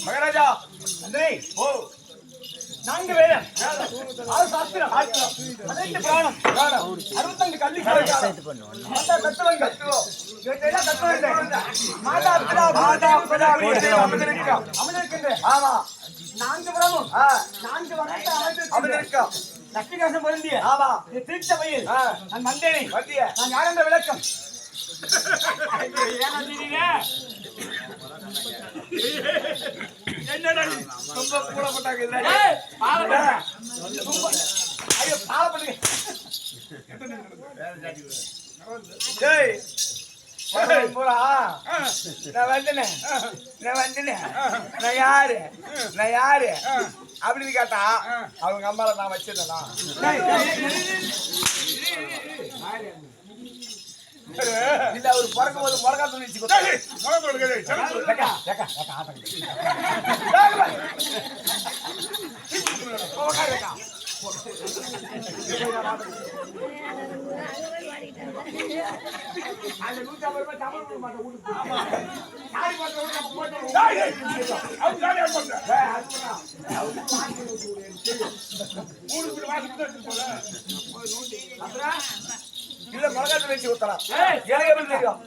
மகாராஜா நான்கு வேதம் சாஸ்திரம் அனைத்து பிராணம் 65 கல்வி தத்துவங்கள் மாதா பிதா அமர்ந்திருக்கின்ற ஆமா 4 புறமும் 4 வனத்தை அமர்ந்திருக்க லட்சுமிகாசம் பொருந்திய ஆமா திருச்சபையில் நான் வந்தேனே நான் யார் என்ற விளக்கம் என்னடா ரொம்ப கூடப்பட்டாங்க ஐயோ பாலப்பட்டு நான் வந்தேன் நான் யாரு அப்படின்னு கேட்டா அவங்க அம்மால நான் வச்சிருந்தேன் இல்ல அவரு பிறக்கும் போது முழக்கா துணிச்சு அந்த 150 ரூபாய் தமிழ் மாட்டேன் இல்ல மிளகாத்து வச்சு ஊத்தலாம். எனக்கு எப்படி தெரியும்?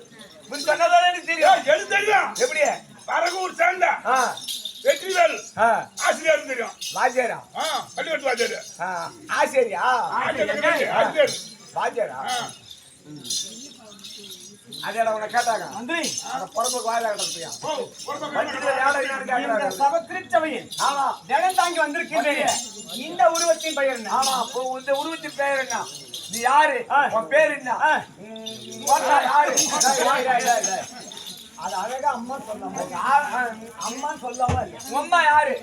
சொன்னதானே எனக்கு தெரியும். எது தெரியும்? எப்படி பரகூர் சேர்ந்த வெற்றிவேல் ஆசிரியர் தெரியும். வாத்தியாரா? பள்ளிக்கூட்டு வாத்தியாரு. ஆசிரியா? ஆசிரியர் வாத்தியாரா? அதேடா உன்னை கேட்டாங்க மந்திரி அந்த பொறுப்புக்கு வாயில கிடப்பியா சபை திருச்சபையில் ஆமா ஜெகன் தாங்கி வந்திருக்கின்றேன். இந்த உருவத்தின் பெயர் என்ன? ஆமா இந்த உருவத்தின் பெயர் என்ன? நீ யாரு? உன் பேர் என்ன? யாரு? அது அழகா அம்மா சொல்லாம அம்மா சொல்லாம அம்மா யாரு?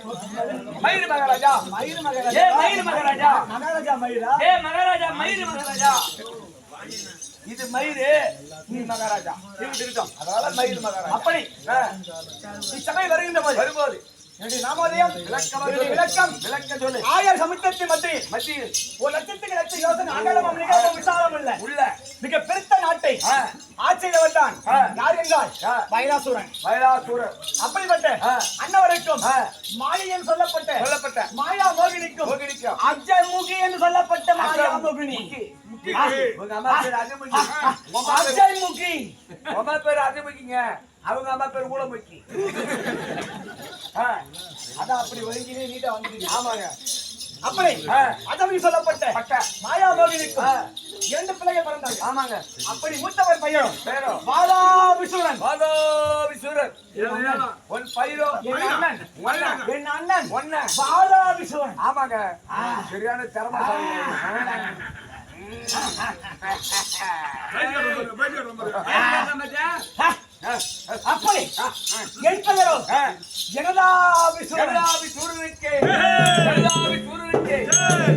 மயிறு மகாராஜா. மயிறு மகாராஜா. மயிறு மகாராஜா. மகாராஜா மயிரா? மகாராஜா மயிறு மகாராஜா. இது மயிறு, நீ மகாராஜா. அதனால மயிறு மகாராஜா. அப்படி இச்சபை வரும்போது நாமோதயம் விளக்கம் சொல்லு. 1000 சமுத்திரத்தின் மத்தியில் 1,00,000 யோசனை அகலம் விசாலம் உள்ள மிக பெருத்த நாட்டை ஆட்சியில் வந்தான். யார் என்றால் வைராசூரன். அப்படிப்பட்ட அன்னவருக்கும் மாயன் சொல்லப்பட்ட மாயா மோகினிக்கும் அஜமுகி என்று சொல்லப்பட்ட மாயா மோகினி. அஜமுகி உங்க பேர் அஜமுகிங்க, அவங்க அம்மா பேர் ஊழமுக்கி. அதான் அப்படி ஒழுங்கினே நீட்டா வந்துட்டீங்க. ஆமாங்க. அப்படி அஜமுகி சொல்லப்பட்ட மாயா மோகினிக்கும் 2 பிள்ளைகள் பிறந்தாங்க. ஆமாங்க. அப்படி மூத்தவர் பையனும் வாதாபிசூரன். உன் பையனோ என் அண்ணன் வாதாபிசூரன். ஆமாங்க. சரியான திறமைசாலி. அப்படி என் பெயரோ ஜனதாபிசூரனுக்கு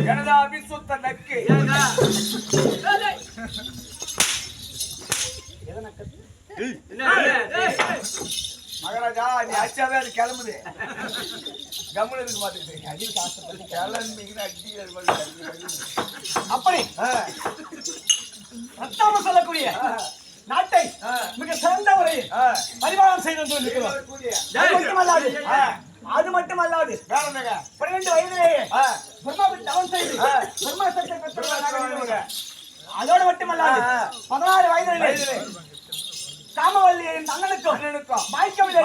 ஜனதாபிசுத்த நக்கு. மகாராஜா நீ அச்சாவே அது கிளம்புது. கம்முனதுக்கு மாத்திக்கிட்டு அடிக்கு ஆசைப்பட்டு கிளம்பிங்க அப்படி ரத்தாம சொல்லக்கூடிய நாட்டை மிக சிறந்த முறையில் பரிமாணம் செய்து அது மட்டுமல்லாது 12 வயதிலேயே பிரம்மாவுக்கு தவம் செய்து பிரம்மாசத்தை பெற்றவர்கள். அதோடு மட்டுமல்லாது 16 வயதிலே காமவல்லியின் அண்ணனுக்கும் மாய்க்கவில்லை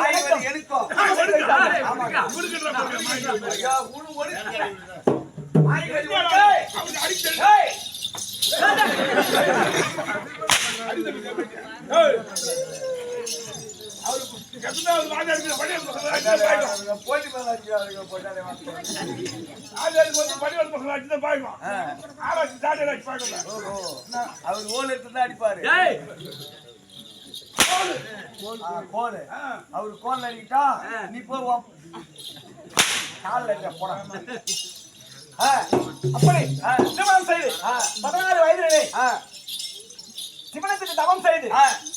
எனக்கும் அவர் ஓல் எடுத்து அடிப்பாரு. கோல் அவரு கோல் அடிக்கிட்டா நீ போவோம் காலில் போட. அப்படி திருமணம் செய்து 16 வயதிலே சிவனத்துக்கு தவம் செய்து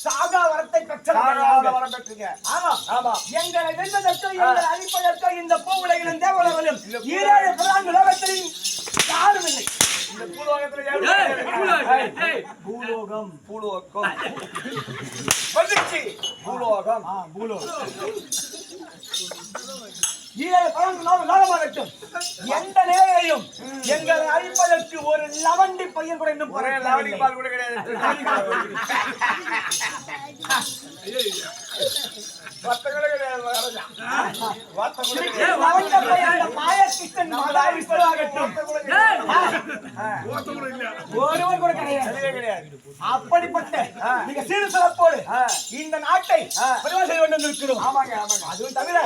சாகா வரத்தை பெற்றீங்க. ஆமா ஆமா. எங்களை வென்றதற்கு எங்களை அழிப்பதற்கு இந்த பூ உலகிலும் தேவலோகத்திலும் 7 பிரதான உலகத்திலும் யாரும் இல்லை. இந்த பூலோகத்தில் பூலோகம் வந்துச்சு. பூலோகம் எந்த நிலையையும் எங்களை அழிப்பதற்கு ஒரு லவண்டி பையன் கூட இன்னும் ஒரே லவண்டி பால் கூட கிடையாது. ஒருவர் கூட கிடையாது. அப்படிப்பட்ட மிக சீர சிறப்போடு இந்த நாட்டை பிரதமர் செய்ய வேண்டும் இருக்கிறோம். ஆமாங்க ஆமாங்க. அதுவும் தவிர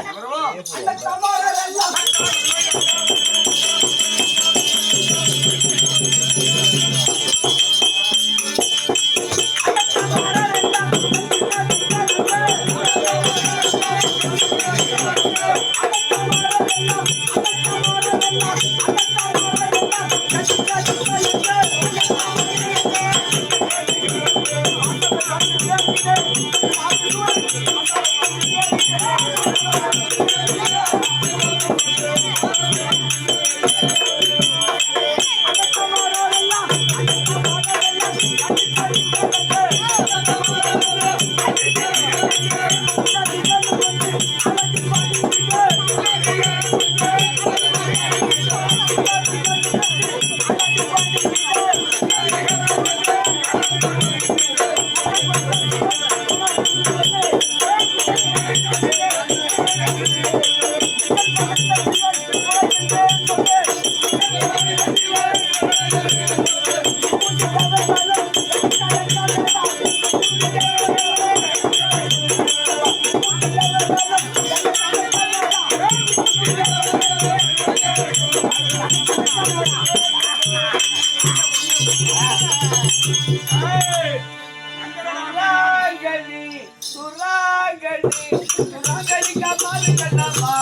சுராங்கடிக்கா மாலு கண்ணம்மா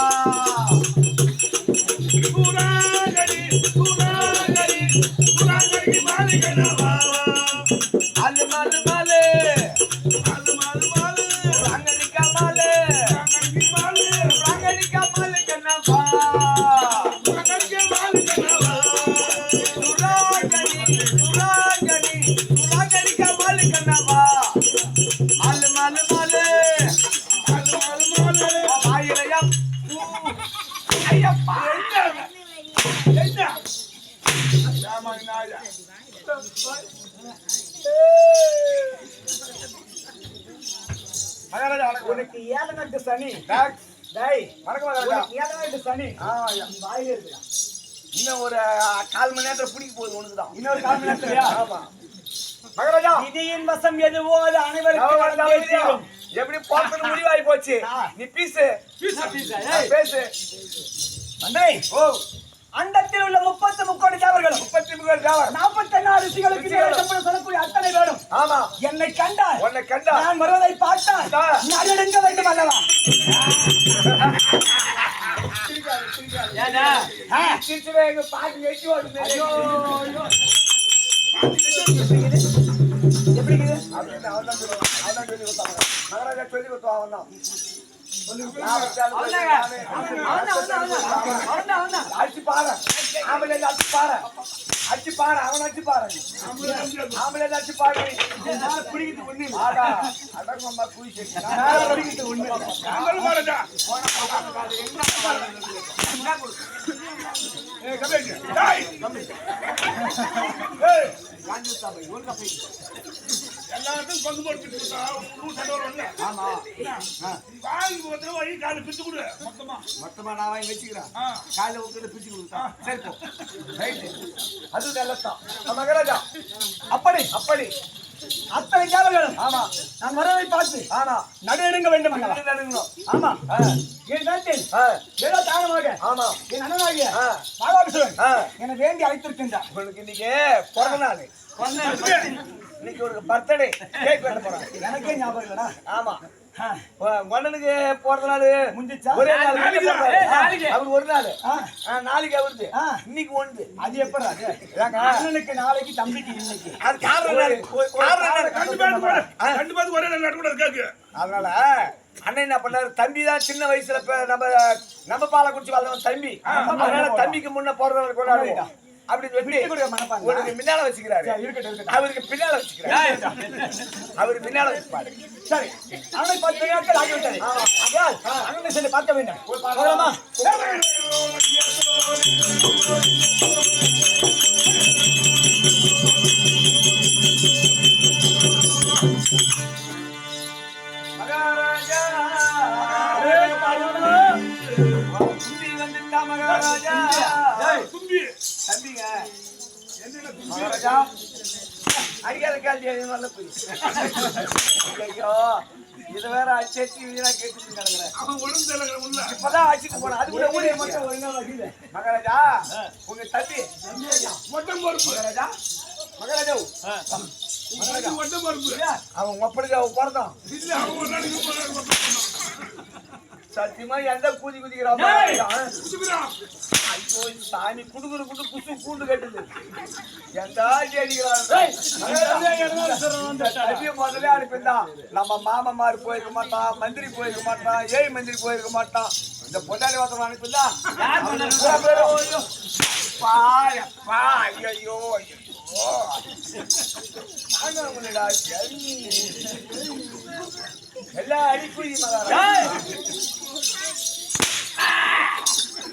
சுராங்கடி மாளிகனவா மாலு மாலு மாலு சுராங்கடிக்கா மாலு சுராங்கடிக்கா மாலு கண்ணம்மா சுராங்கடிக்கா மாலு கண்ணம்மா மாலு மாலு மாலு வாயிலையா ஐயப்பா என்ன ராமநாயா மகாராஜா உனக்கு ஏழனட்டு சனி டேய் வணக்கம் மகாராஜா ஏழனட்டு சனி வாயில இருக்குடா இன்னும் ஒரு 1/4 மணி நேரத்துல பிடிக்க போகுது உனக்குதான். இன்னொரு 1/4 மணி நேரத்துலயா ஆமா மகாராஜா விதியின் வசம் எதுவோ அது அனைவருக்கும் எப்படி போறது முடிவாகி போச்சு. நீ பேசு மந்தை ஓ அண்டத்தில் உள்ள 30 முக்கோடி தேவர்களும் 33 தேவர் 44 ரிஷிகளுக்கு சம்பளம் சொல்லக்கூடிய அத்தனை பேரும் ஆமா என்னை கண்டால் உன்னை கண்டா நான் வருவதை பார்த்தால் நடுநடுங்க வேண்டும் அல்லவா? ஏன்னா சிரிச்சுவே எங்க பாட்டு வெட்டி ஓடுது. ஐயோ எப்படி இருக்குது? அப்படின்னு அவன்தான் சொல்லுவான். அவன்தான் சொல்லி கொடுத்தாங்க. மகாராஜா சொல்லி கொடுத்தான் அவன்தான். அடிச்சு பாரு ஆம்பளை அடிச்சு பாரு அடிச்சு பாரு அவன் அடிச்சு பாரு ஆம்பளை அடிச்சு பாரு பிடிக்கிறது ஒண்ணு ஆடா அடங்கம்மா குயிச்சு பிடிக்கிறது ஒண்ணு மகாராஜா எல்லாத்துக்கும் பங்கு போட்டு ஆமா வாங்கி போத்துல வழி காலு பிச்சு கொடு மொத்தமா நான் வாங்கி வச்சுக்கிறேன் காலையில உட்காந்து பிச்சு கொடுத்தா சரி போ ரைட்டு அது நல்லதான் மகாராஜா அப்படி அத்தனை தேவர்களும் ஆமா நான் வரவை பார்த்து ஆமா நடுநடுங்க வேண்டும் அல்லவா? நடுங்கணும் ஆமா என் நாட்டில் ஏதோ தானமாக ஆமா என் அண்ணனாகிய ஆ. பாலாபிஷேகன் ஆ. என்னை வேண்டி அழைத்திருக்கின்றார். உங்களுக்கு இன்னைக்கு பிறந்த நாள் இன்னைக்கு ஒரு பர்த்டே கேக் வெட்ட போறாங்க எனக்கே ஞாபகம் இல்லடா. ஆமா ஆ. மன்னனுக்கு பிறந்த நாள் முடிஞ்சிச்சா? ஒரே நாள் நாளைக்கு தான். நாளைக்கு. அவருக்கு ஒரு நாள் ஆ. நாளைக்கு அவருது ஆ. இன்னைக்கு ஒன்று அது எப்படா அது? அண்ணனுக்கு நாளைக்கு தம்பிக்கு இன்னைக்கு அது காரணம் ரெண்டு பேருக்கு ஒரே நாள் கூட இருக்காது அதனால அண்ணன் என்ன பண்ணாரு தம்பி தான் சின்ன வயசுல நம்ம பாலை குடிச்சு வளர்ந்தவன் தம்பி அதனால தம்பிக்கு முன்ன பிறந்த நாள் கொண்டாடுவோம் அப்படி வெட்டி உனக்கு முன்னால வச்சுக்கிறாரு அவருக்கு பின்னால வச்சுக்கிறாரு அவரு பின்னால வச்சுப்பாரு சரி அவனை 10 நாட்கள் ஆகிவிட்டது. ஆகையால் அண்ணனை சென்று பார்க்க வேண்டும். போகலாமா? மகாராஜா தும்பி வந்துட்டா மகாராஜா தும்பி தம்பிங்க மகாராஜா அடிக்காத காலி நல்ல போய் ஐயோ இது வேற அச்சேச்சி வீணா கேட்டு கிடக்குறேன் அவன் உடம்பு தெரியல உள்ள இப்பதான் அடிச்சுட்டு போன அது கூட ஊழிய மட்டும் ஒரு நாள் வகையில மகாராஜா உங்க தம்பி ஒட்டம் பொறுப்பு மகாராஜா மகாராஜா ஒட்டம் பொறுப்பு அவன் ஒப்படைக்கு அவன் பிறந்தான் இல்ல அவன் ஒரு நாளைக்கு போறான் சத்தியமா எந்த கூதி குதிக்கிறான் சாமி குடுக்குற குண்டு குசு கூண்டு கட்டுது எந்த அடிக்கிறான் முதல்ல அனுப்பியிருந்தான் நம்ம மாமன்மார் போயிருக்க மாட்டான் மந்திரி போயிருக்க மாட்டான் ஏழு மந்திரி போயிருக்க மாட்டான் இந்த பொட்டாளி வாசம் அனுப்பியிருந்தா பாயப்பா ஐயோ எல்லாம் அடிக்குதி மகா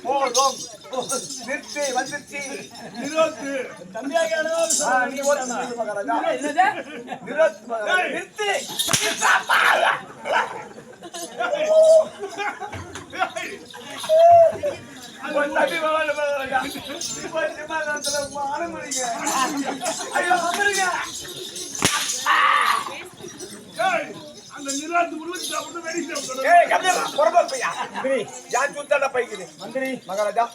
போதும் நிறுத்தி வந்துருச்சு நிரோத்து தம்பியாக நீ ஓட்டு மகாராஜா நிறுத்தி தம்பி மகாராஜா மானமணிங்க ஐயோ அமருங்க அந்த நிலாத்து உருவத்தை சாப்பிட்டு வெடி சாப்பிட்டு ஏய் கம்மியா பொறப்ப பையா மந்திரி யான் சுத்தாட பைக்குது மந்திரி மகாராஜா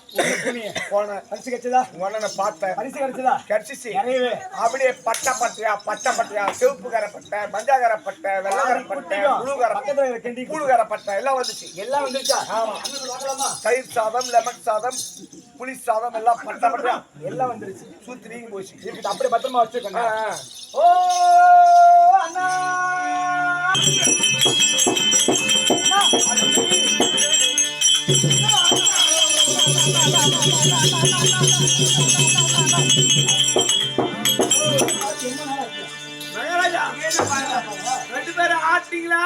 புண்ணிய போன பரிசு கிடைச்சதா உன்ன பார்த்தேன் பரிசு கிடைச்சதா கட்சிசி நிறையவே அப்படியே பச்சை பட்டையா சிவப்பு கரப்பட்டை மஞ்சள் கரப்பட்டை வெள்ளை கரப்பட்டை முழு பக்கத்துல இருக்க கிண்டி கூழு கரப்பட்டை எல்லாம் வந்துச்சு எல்லாம் வந்துருச்சா ஆமா பார்க்கலாமா தயிர் சாதம் லெமன் சாதம் புளி சாதம் எல்லாம் பட்டையா எல்லாம் வந்துருச்சு சூத்து நீங்க போச்சு இருக்குது அப்படியே பத்திரமா வச்சுக்கோங்க ஓ அண்ணா மகாராஜா ரெண்டு பேரும் ஆட்டீங்களா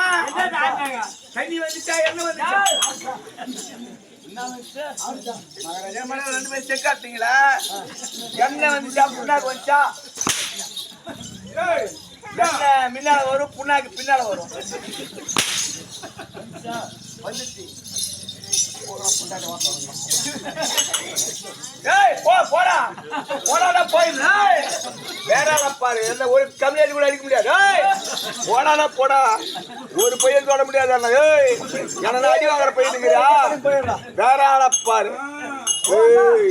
தண்ணி வந்துச்சா என்ன வந்துச்சா மகாராஜா மேல ரெண்டு பேரும் செக் ஆட்டீங்களா எண்ணெய் வந்துச்சா புண்ணாக்கு வந்துச்சா எண்ணெய் முன்னால வரும் புண்ணாக்கு பின்னால வரும் வந்துச்சு ஏய் போடா போடாடா போயிடா வேற பாரு என்ன ஒரு கம்மியாடி கூட அடிக்க முடியாது ஏய் போடாடா போடா ஒரு பையன் தொட முடியாது அண்ணா ஏய் என்ன அடி வாங்குற பையன் இருக்கிறா வேற ஆள பாரு ஏய்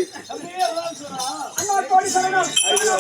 அண்ணா கோடி சரணம் ஐயோ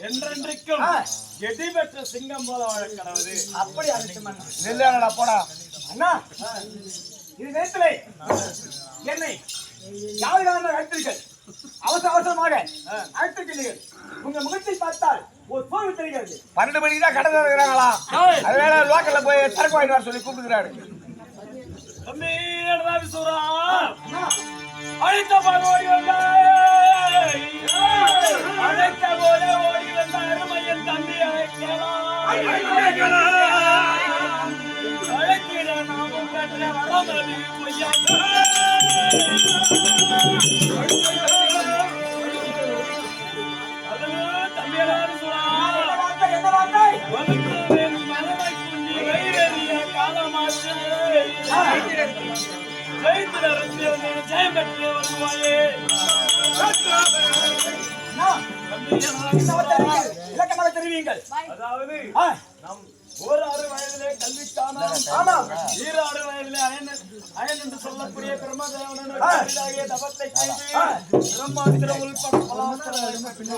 என்றென்றைக்கும் எடி பெற்ற சிங்கம் போல வாழ கடவுது அப்படி நெல்லடா போடா அண்ணா இது நேரத்திலே என்னை யாருக்காக அழைத்தீர்கள் அவசரமாக அழைத்திருக்கிறீர்கள் உங்க முகத்தை பார்த்தால் ஒரு சோர்வு தெரிகிறது 12 மணிக்கு தான் கடை திறக்கிறாங்களா அதனால லோக்கல்ல போய் சரக்கு வாங்கிட்டு வர சொல்லி கூப்பிட்டுக்கிறாரு தம்பி சூரா அழைத்த போல ஓடி வந்தாய் அழைத்த போல ஓடி வந்த அருமையன் தம்பி அழைத்திட நாமும் பெற்ற வரமதி பொய்யா தம்பியடாரு சூரா என்ன வார்த்தை மனதை குண்டி வைரறிய காலமாற்று ஜெயம் பெற்று வருவாயே இலக்கமாக தெரிவிங்கள் அதாவது நம் 6 வயதிலே கல்விக்கான 6 வயதிலே அயன் என்று சொல்லக்கூடிய பிரம்மதேவனாகிய தபத்தை செய்து பிரம்மாஸ்திரம் உள்பட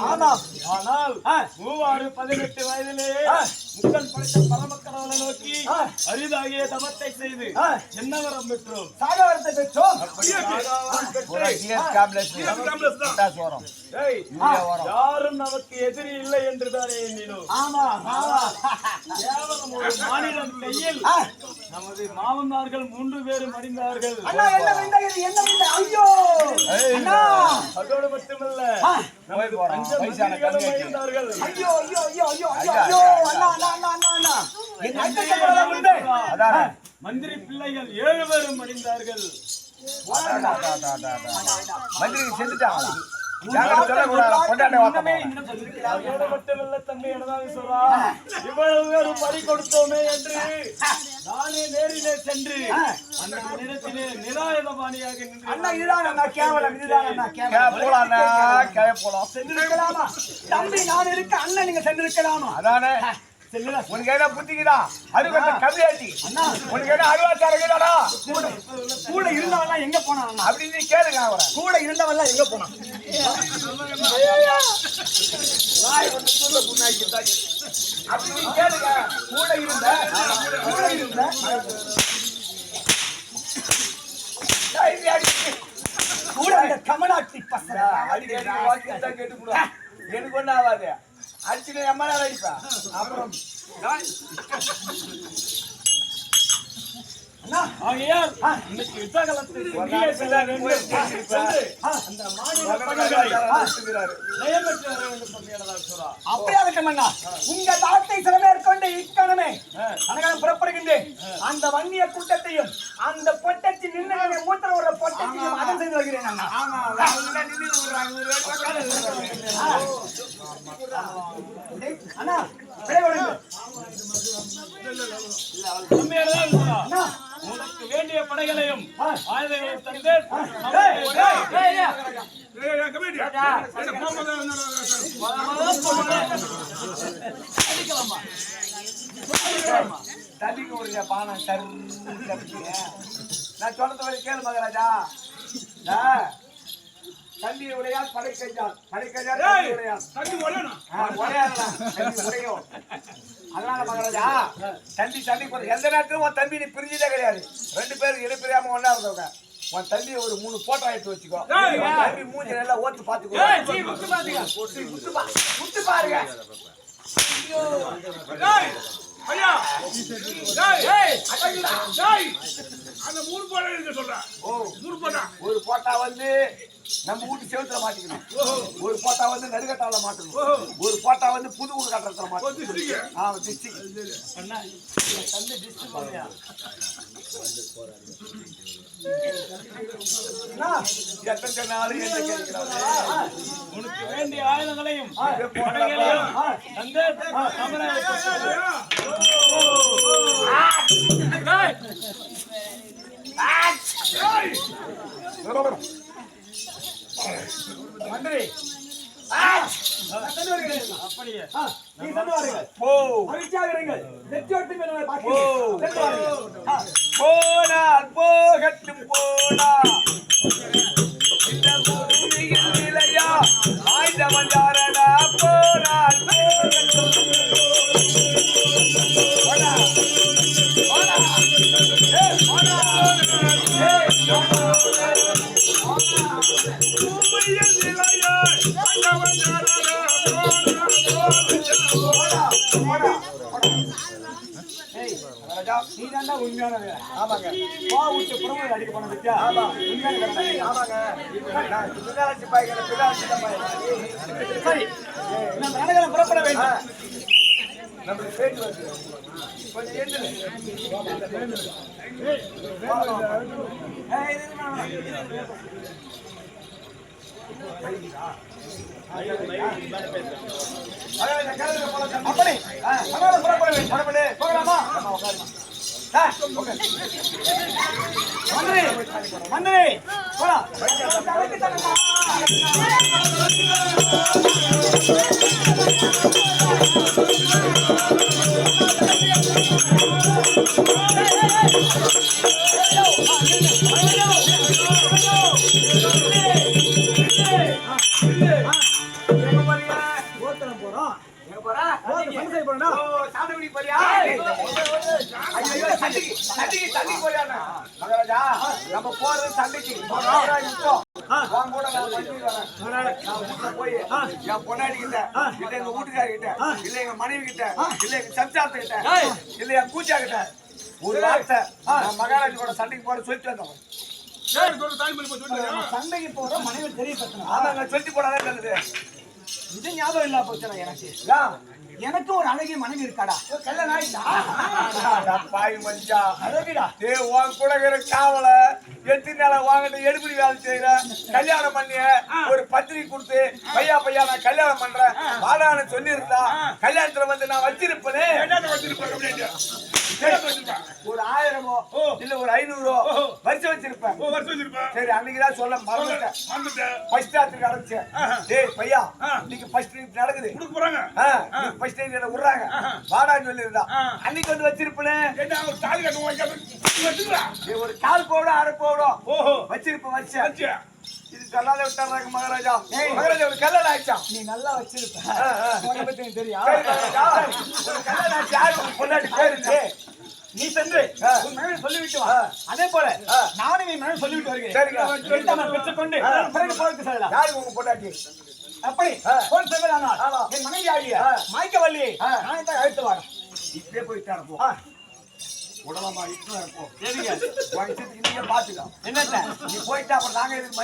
ஆனால் 18 வயதிலே முக்கன் படைத்த பரமக்கடவுளை நோக்கி அரிதாகிய தபத்தை செய்து என்ன வரம் பெற்றோம் சாகவரத்தை பெற்றோம் யாரும் நமக்கு எதிரி இல்லை என்றுதானே எண்ணினோம் மாநிலம் கையில் நமது மாமன்னார்கள் 3 பேரும் மடிந்தார்கள் அதோடு மட்டுமல்ல மந்திரி பிள்ளைகள் 7 பேரும் மடிந்தார்கள் மந்திரி செஞ்சுட்டாங்களா இவ்வளவு பறி கொடுத்தோமே என்று நானே நேரிலே சென்று அந்த நேரத்திலே நிராயுதபாணியாக போலாம் சென்றிருக்கலாமா தம்பி நான் இருக்க அண்ணன் நீங்க சென்றிருக்கலாமா அதானே உனக்கு என்ன புத்திக்குதா அறுபத்த கம்மியாச்சு உனக்கு என்ன அறுபத்தாறுடா கூட இருந்தவன் எங்க போனான் அப்படின்னு கேளுங்க அவரை கூட இருந்தவன் எங்க போனான் அப்படின்னு கேளுங்க கூட இருந்த கூட இந்த கமலாட்சி பசங்க கேட்டு போடுவா எனக்கு ஒன்றும் ஆகாது அடிச்சுட்டு எம்மா நேரம் அடிப்பா அப்புறம் ஆகையால் இன்னைக்கு யுத்தகலத்தில் அந்த மாநில அப்படியாகட்டும் உங்க தாத்தை சிறமேற்கொண்டு இக்கணமே அனகலம் புறப்படுகின்றேன் அந்த வன்னிய கூட்டத்தையும் அந்த பொட்டச்சி நின்று மூத்திர ஒரு பொட்டத்தையும் அதன் செய்து வருகிறேன் அண்ணா உனக்கு வேண்டிய படைகளையும் ஆயுதங்களையும் தந்து தண்ணிக்கு ஒரு பானம் சரு நான் சொன்னது வரை கேளு மகாராஜா தண்ணி உடையால் படை கைஞ்சால் உடையும் அதனால மகாராஜா தண்ணி எந்த நேரத்திலும் உன் தம்பி நீ பிரிஞ்சதே கிடையாது 2 பேரும் இடைப்பிரியாம ஒன்னா இருந்தவங்க உன் தம்பி ஒரு 3 போட்டோ எடுத்து வச்சுக்கோ தம்பி மூஞ்சி நல்லா ஓட்டு பாத்துக்கோ முத்து பாருங்க ஐயா அந்த 3 போட்டா இருக்கு சொல்றேன் 3 போட்டா ஒரு போட்டா வந்து நம்ம வீட்டு செவத்துல மாட்டிக்கணும் ஒரு போட்டா வந்து நடுக்கட்டால மாட்டணும் ஒரு போட்டா வந்து புது ஊர் கட்டத்துல மாட்டணும் ஆமா டிஸ்ட்ரிக்ட் தம்பி டிஸ்ட்ரிக்ட் போறியா எத்தனை நாள் என்ன கேட்கிறாங்க உனக்கு வேண்டிய ஆயுதங்களையும் படைகளையும் தந்து மந்திரி அப்படியே நீ தந்துவார்கள் மகிழ்ச்சியாக இருங்கள் வெற்றியோட்டு போனால் போகட்டும் போனா இந்த பூமியில் நிலையா ஆய்ந்தவன் யாரடா போனால் போகட்டும் போனா போனா நீதாண்டா உண்மையான வேலை ஆமாங்க விட்டு புறமுறை அடிக்க போன பத்தியா ஆமாங்க பிள்ளாச்சி பாய்க்கிற பிள்ளாச்சி சரி நம்ம ரணகலம் புறப்பட வேண்டும் நம்மளுக்கு பேச்சு வருது கொஞ்சம் எழுந்து அப்படி புறப்பட வேண்டும் போகலாமா மந்திரி மந்திரி போலாம் நம்ம போறது சண்டைக்கு போய் என் பொண்டாடி கிட்ட இல்ல எங்க வீட்டுக்கார கிட்ட இல்ல எங்க மனைவி கிட்ட இல்ல எங்க சம்சாரத்து கிட்ட இல்ல என் பூஜா கிட்ட ஒரு வார்த்தை மகாராஜோட சண்டைக்கு போற சொல்லிட்டு வந்தோம் சண்டைக்கு போற மனைவி தெரியப்படுத்தணும் ஆமாங்க சொல்லிட்டு போனாதான் நல்லது இது ஞாபகம் இல்ல போச்சுடா எனக்கு எனக்கு ஒரு அழகிய மனைவி இருக்காடா பாய் மஞ்சா அழகிடா உன் கூட இருக்கிற காவல எத்தனை நாளா வாங்கிட்டு எடுபடி வேலை செய்யற கல்யாணம் பண்ணி ஒரு பத்திரிக்கை கொடுத்து பையா பையா நான் கல்யாணம் பண்றேன் வாடான்னு சொல்லியிருந்தா கல்யாணத்துல வந்து நான் வச்சிருப்பேனே ஒரு 1000 இல்ல ஒரு 500 வருஷம் வச்சிருப்பேன் சரி அன்னைக்குதான் சொல்ல மறந்துட்டேன் ஃபர்ஸ்ட் ராத்திரி அடைச்சேன் டேய் பையா இன்னைக்கு ஃபர்ஸ்ட் நைட் நடக்குது கொடுக்க போறாங்க ஃபர்ஸ்ட் நைட் என்ன விடுறாங்க வாடான்னு சொல்லியிருந்தா அன்னைக்கு வந்து வச்சிருப்பேனே என்ன ஒரு தாலி கட்டு வச்சுக்கிறா ஒரு கால் போடும் அரை போடும் ஓஹோ வச்சிருப்பேன் வச்சேன் இது கல்லால விட்டாங்க மகாராஜா மகாராஜா ஒரு கல்லால ஆயிடுச்சா நீ நல்லா வச்சிருப்ப உன்னை பத்தி எனக்கு தெரியும் சரி மகாராஜா ஒரு கல்லால ஆச்சு யாரு பொண்டாட்டி பேரு நீ சென்று உன் மகனை சொல்லிவிட்டு வா அதே போல நானும் என் மகனை சொல்லிவிட்டு வருகிறேன் சரிங்க பெற்றுக்கொண்டு பிறகு போருக்கு செல்லலாம் யாரு உங்க பொண்டாட்டி அப்படி போன் செல்வதானால் என் மனைவி ஆகிய மாய்க்கவல்லியை நான் தான் அழைத்து வரேன் இப்படியே போயிட்டா இருப்போம் உடலமா இப்ப இருப்போம் சரிங்க நீங்க பாத்துக்கலாம் என்னத்த நீ போயிட்டா அப்புறம் நாங்க இதுக்கு